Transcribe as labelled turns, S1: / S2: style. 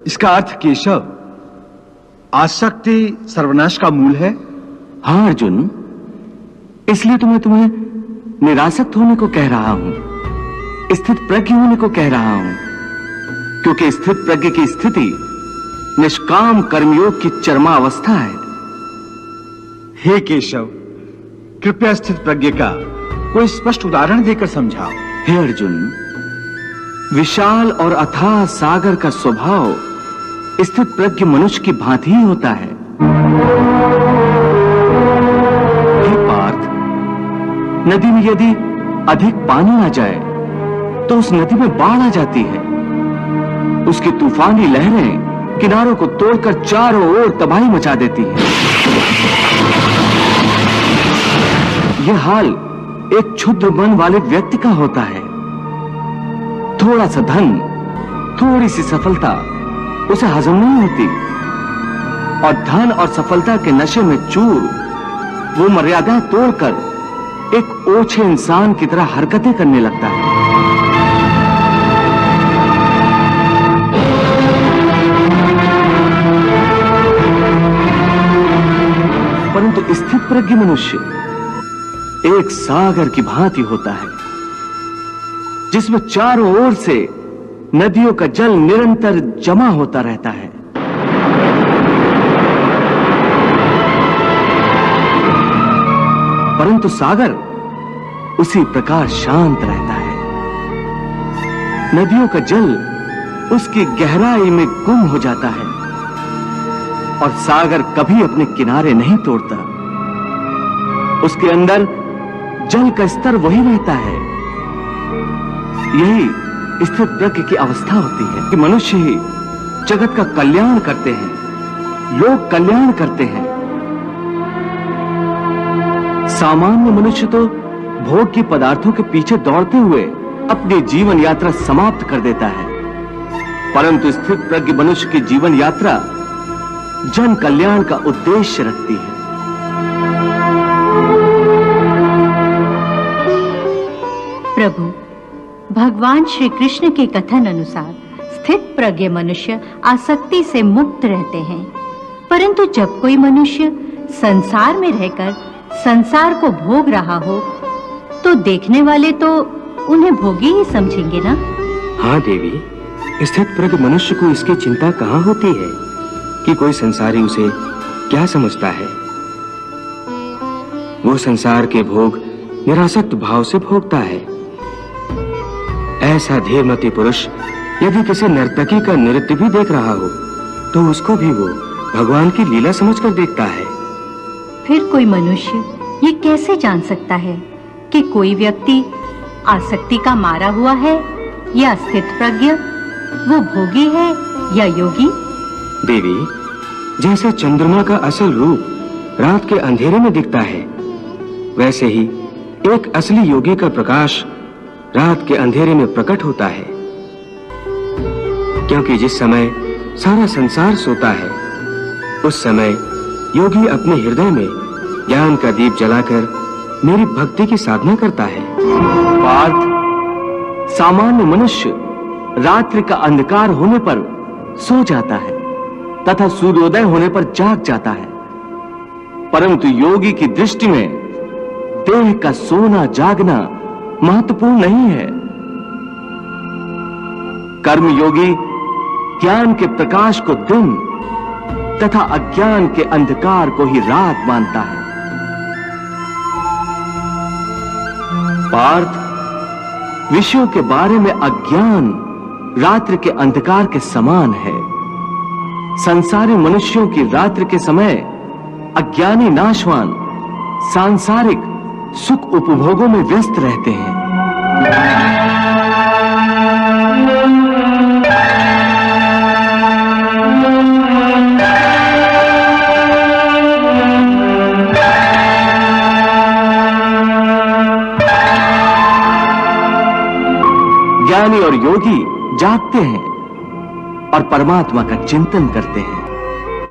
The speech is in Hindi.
S1: इसका अर्थ केशव, आसक्ति सर्वनाश का मूल है।
S2: हाँ अर्जुन, इसलिए तो मैं तुम्हें निरासक्त होने को कह रहा हूं, स्थित प्रज्ञ होने को कह रहा हूं, क्योंकि स्थित प्रज्ञ की स्थिति निष्काम कर्मयोग की चरमावस्था है।
S1: हे केशव, कृपया स्थित प्रज्ञ का कोई स्पष्ट उदाहरण देकर समझाओ।
S2: हे अर्जुन, विशाल और अथाह सागर का स्वभाव स्थित प्रज्ञ मनुष्य की भांति ही होता है। हे पार्थ, नदी में यदि अधिक पानी आ जाए तो उस नदी में बाढ़ आ जाती है। उसकी तूफानी लहरें किनारों को तोड़कर चारों ओर तबाही मचा देती हैं। यह हाल एक क्षुद्र मन वाले व्यक्ति का होता है। थोड़ा सा धन, थोड़ी सी सफलता उसे हजम नहीं होती, और धन और सफलता के नशे में चूर वो मर्यादा तोड़कर एक ओछे इंसान की तरह हरकतें करने लगता है। परंतु स्थित प्रज्ञ मनुष्य एक सागर की भांति होता है, जिसमें चारों ओर से नदियों का जल निरंतर जमा होता रहता है। परंतु सागर उसी प्रकार शांत रहता है। नदियों का जल उसकी गहराई में गुम हो जाता है, और सागर कभी अपने किनारे नहीं तोड़ता। उसके अंदर जल का स्तर वही रहता है। यही स्थित प्रज्ञ की अवस्था होती है कि मनुष्य ही जगत का कल्याण करते हैं, लोक कल्याण करते हैं। सामान्य मनुष्य तो भोग की पदार्थों के पीछे दौड़ते हुए अपनी जीवन यात्रा समाप्त कर देता है, परंतु स्थित प्रज्ञ मनुष्य की जीवन यात्रा जन कल्याण का उद्देश्य रखती है।
S3: प्रभु, भगवान श्री कृष्ण के कथन अनुसार स्थित प्रज्ञ मनुष्य आसक्ति से मुक्त रहते हैं, परंतु जब कोई मनुष्य संसार में रहकर संसार को भोग रहा हो तो देखने वाले तो उन्हें भोगी ही समझेंगे ना।
S4: हाँ देवी, स्थित प्रज्ञ मनुष्य को इसकी चिंता कहाँ होती है कि कोई संसारी उसे क्या समझता है। वो संसार के भोग निरासक्त भाव से भोगता है। ऐसा धीरमती पुरुष यदि किसी नर्तकी का नृत्य भी देख रहा हो तो उसको भी वो भगवान की लीला समझकर देखता है।
S3: फिर कोई मनुष्य ये कैसे जान सकता है कि कोई व्यक्ति आसक्ति का मारा हुआ है या स्थित प्रज्ञ, वो भोगी है या योगी?
S4: देवी, जैसे चंद्रमा का असल रूप रात के अंधेरे में दिखता है, वैसे ही एक असली योगी का प्रकाश रात के अंधेरे में प्रकट होता है। क्योंकि जिस समय सारा संसार सोता है, उस समय योगी अपने हृदय में ज्ञान का दीप जलाकर मेरी भक्ति की साधना करता है।
S2: पार्थ, सामान्य मनुष्य रात्रि का अंधकार होने पर सो जाता है तथा सूर्योदय होने पर जाग जाता है, परंतु योगी की दृष्टि में देह का सोना जागना महत्वपूर्ण नहीं है। कर्म योगी ज्ञान के प्रकाश को दिन तथा अज्ञान के अंधकार को ही रात मानता है। पार्थ, विषयों के बारे में अज्ञान रात्रि के अंधकार के समान है। संसारी मनुष्यों की रात्रि के समय अज्ञानी नाशवान सांसारिक सुख उपभोगों में व्यस्त रहते हैं। ज्ञानी और योगी जागते हैं और परमात्मा का चिंतन करते हैं।